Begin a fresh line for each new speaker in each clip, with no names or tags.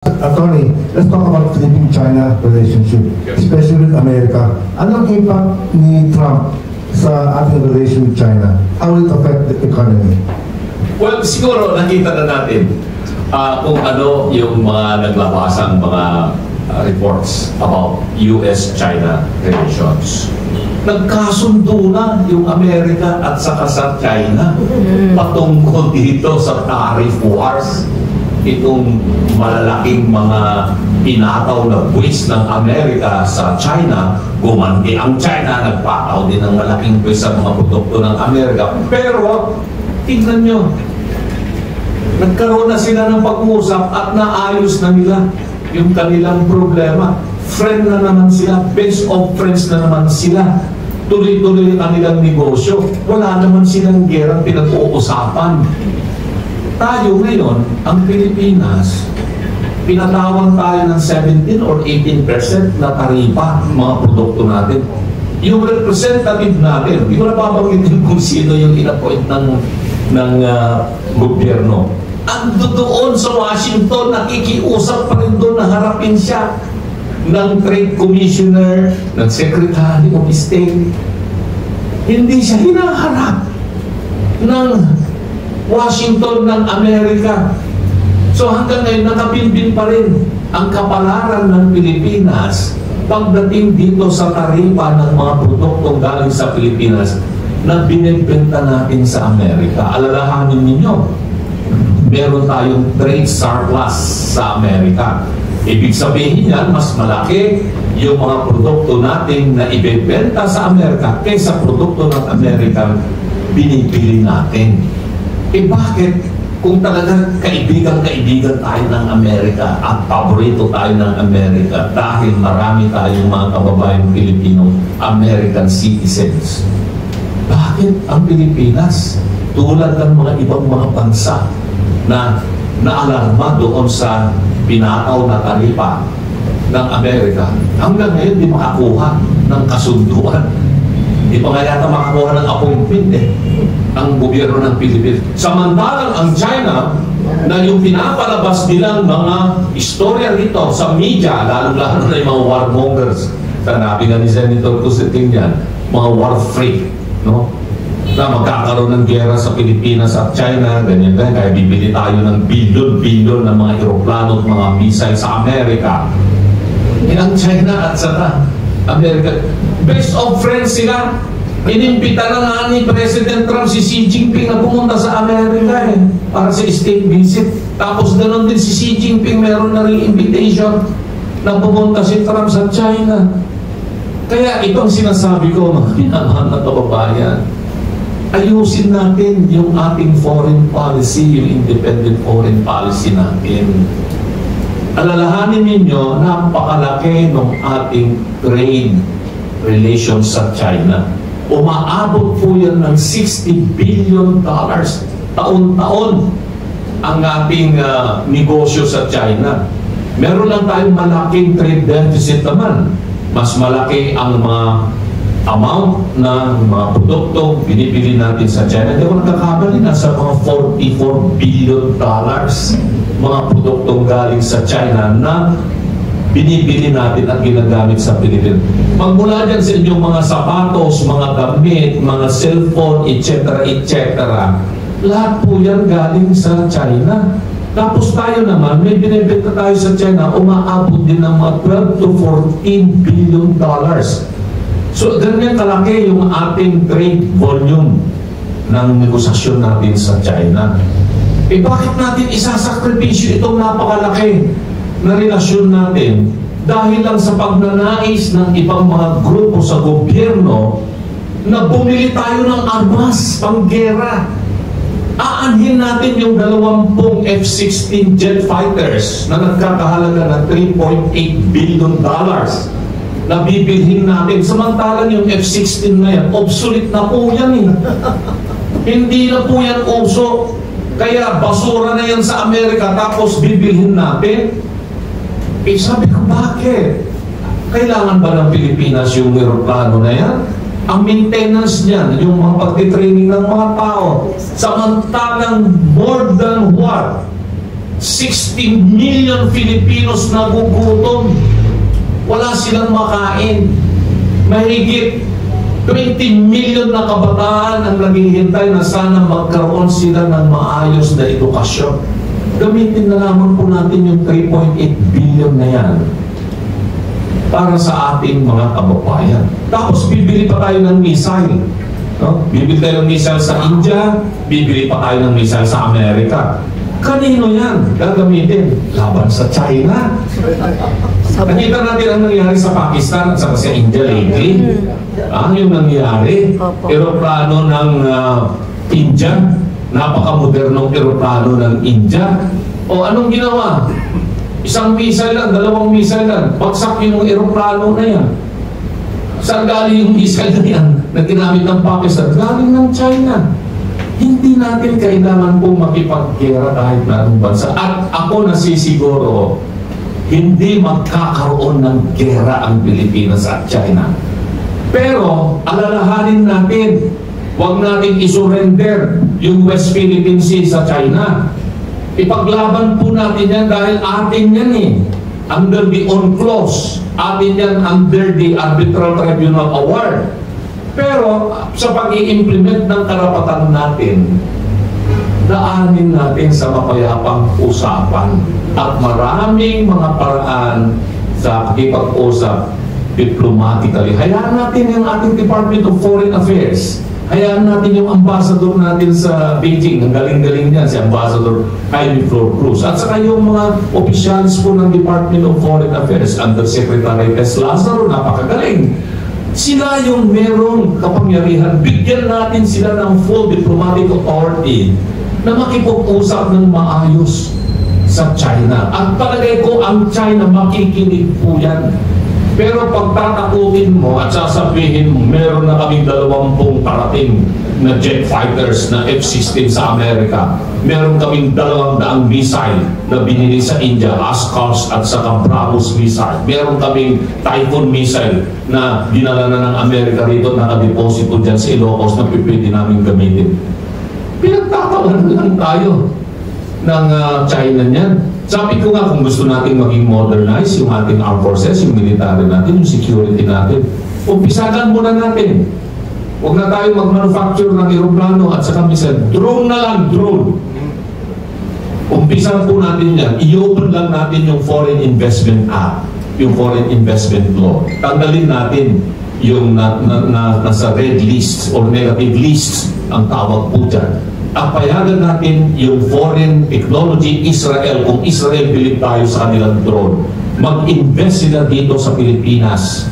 Attorney, let's talk about Philippine-China relationship, especially with America. Anong impact ni Trump sa ating relation with China? How will it affect the economy?
Well, siguro nakita na natin kung ano yung mga naglabasang mga reports about US-China relations. Nagkasundo na yung Amerika at saka sa China patungkol dito sa tariff wars. Itong malalaking mga pinataw na buwis ng Amerika sa China, gumanti ang China, nagpataw din ng malaking buwis sa mga produkto ng Amerika. Pero, tingnan nyo, nagkaroon na sila ng pag-uusap at naayos na nila yung kanilang problema. Friend na naman sila, best of friends na naman sila. Tuloy-tuloy ang kanilang negosyo. Wala naman silang gerang pinag-uusapan. Tayo ngayon, ang Pilipinas, pinatawan tayo ng 17 or 18% na taripa mga produkto natin. Yung representative natin, hindi ko na babanggitin kung sino yung in-appoint ng gobyerno. Ando doon sa Washington, nakikiusap pa rin doon na harapin siya ng Trade Commissioner, ng Secretary of State. Hindi siya hinaharap ng Washington ng Amerika. So hanggang ngayon, nakabinbin pa rin ang kapalaran ng Pilipinas pagdating dito sa taripa ng mga produktong galing sa Pilipinas na binibenta natin sa Amerika. Alalahanin ninyo, meron tayong trade surplus sa Amerika. Ibig sabihin yan, mas malaki yung mga produkto natin na ibebenta sa Amerika kaysa produkto ng Amerika binibili natin. Eh bakit kung talagang kaibigan-kaibigan tayo ng Amerika at paborito tayo ng Amerika dahil marami tayong mga kababayang Pilipino American citizens, bakit ang Pilipinas tulad ng mga ibang mga bansa na naalarma doon sa pinataw na taripa ng Amerika hanggang ngayon di makakuha ng kasunduan? Di pa nga yata makakuha ng appointment ang gobyerno ng Pilipinas. Samantalang ang China, na yung pinapalabas nilang mga istorya rito sa media, lalo-lalo na yung mga warmongers, sanabi nga ni Senator Cusiting yan, mga war freak, no? Na magkakaroon ng gera sa Pilipinas at China, ganyan, kaya bibili tayo ng bilyon-bilyon ng mga eroplano at mga missile sa Amerika. Ang China at saka Amerika, best of friends sila. Inimbita na nga ni President Trump si Xi Jinping na pumunta sa Amerika para sa state visit. Tapos ganoon din si Xi Jinping, meron na rin invitation na pumunta si Trump sa China. Kaya itong sinasabi ko, mga pinamahal na kababayan, ayusin natin yung ating foreign policy, yung independent foreign policy natin. Alalahanin ninyo, napakalaki ng ating trade relations sa China. Umaabot po yan ng $60 billion taon-taon ang ating negosyo sa China. Meron lang tayong malaking trade deficit naman. Mas malaki ang mga amount ng mga produktong binibili natin sa China. Hindi ko nagkakamali, nasa mga $44 billion mga produktong galing sa China na binibili natin at ginagamit sa Pilipinas. Magmula dyan sa inyong mga sapatos, mga damit, mga cellphone, etc., etc., lahat po yan galing sa China. Tapos tayo naman, may binibenta tayo sa China, umaabot din ng mga $12 to $14 billion. So, ganyan kalaki yung ating trade volume ng negosasyon natin sa China. Eh, bakit natin isasakripisyo itong napakalaki na relasyon natin dahil lang sa pagnanais ng ibang mga grupo sa gobyerno na bumili tayo ng armas, panggera? Aanhin natin yung 20 F-16 jet fighters na nagkakahalaga ng $3.8 billion na bibilhin natin. Samantalang yung F-16 na yan, obsolete na po yan eh. Hindi na po yan uso. Kaya basura na yan sa Amerika tapos bibilhin natin. Eh sabi ko, bakit? Kailangan ba ng Pilipinas yung aeroplano na yan? Ang maintenance niyan, yung mga pagtitraining ng mga tao, samantalang more than what? 60 million Filipinos nagugutom. Wala silang makain. Mahigit 20 million na kabataan ang naghihintay na sana magkaroon sila ng maayos na edukasyon. Gamitin na lamang po natin yung 3.8 billion na yan para sa ating mga kababayan. Tapos bibili pa tayo ng missile. No? Bibili tayo ng missile sa India, bibili pa tayo ng missile sa Amerika. Kanino yan gagamitin? Laban sa China. Nakita natin ang nangyari sa Pakistan at sa India lately. Ano yung nangyari? Aeroplano ng India, napakamodernong aeroplano ng India. O anong ginawa? Isang missile lang, dalawang missile lang. Bagsak yung aeroplano na yan. Saan galing yung missile na yan na ginamit ng Pakistan? Galing ng China. Hindi natin kailangan pong makipaggera kahit na anong bansa. At ako nasisiguro, hindi magkakaroon ng gera ang Pilipinas at China. Pero, alalahanin natin, huwag natin isurrender yung West Philippine Sea sa China. Ipaglaban po natin yan dahil atin yan eh. Under the UNCLOS, atin yan under the Arbitral Tribunal Award. Pero sa pag-i-implement ng karapatan natin, daanin natin sa mapayapang usapan at maraming mga paraan sa pakikipag-usap diplomatically. Hayaan natin yung ating Department of Foreign Affairs. Hayaan natin yung ambassador natin sa Beijing. Ang galing-galing niya, si Ambassador Jaime Flor Cruz. At saka yung mga opisyalis po ng Department of Foreign Affairs, Undersecretary Tess Lazaro, napakagaling. Sila yung merong kapangyarihan. Bigyan natin sila ng full diplomatic authority na makipag-usap ng maayos sa China. At palagay ko ang China makikinig po yan. Pero pag tatakutin mo at sasabihin mo, meron na kaming 20 parating na jet fighters na F-16 sa Amerika. Meron kaming 200 missile na binili sa India, Askars at saka Bravos missile. Meron kaming Typhoon missile na dinala na ng Amerika rito, nakadeposito dyan sa Ilocos na pwede namin gamitin. Pinagtatawanan lang tayo ng China niyan. Sabi ko nga, kung gusto natin maging modernize yung ating armed forces, yung military natin, yung security natin, umpisagan muna natin. Huwag na tayo mag-manufacture ng aeroplano at saka missile. Drone na lang, drone. Umpisahan po natin yan. I-open lang natin yung Foreign Investment Act, yung Foreign Investment Law. Tanggalin natin yung nasa red list or negative list ang tawag po dyan. At payagan natin yung foreign technology Israel, kung Israel bilib tayo sa kanilang drone, mag-invest sila dito sa Pilipinas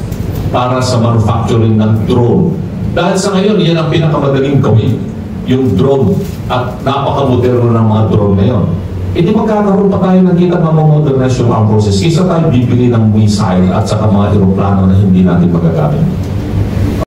para sa manufacturing ng drone. Dahil sa ngayon, yan ang pinakamadaling gawin, yung drone. At napakamoderno ng mga drone ngayon. Hindi magkakaroon pa tayo nakita mga modernize yung armed forces. Isa tayo bibili ng missile at saka mga aeroplano na hindi natin magagamit.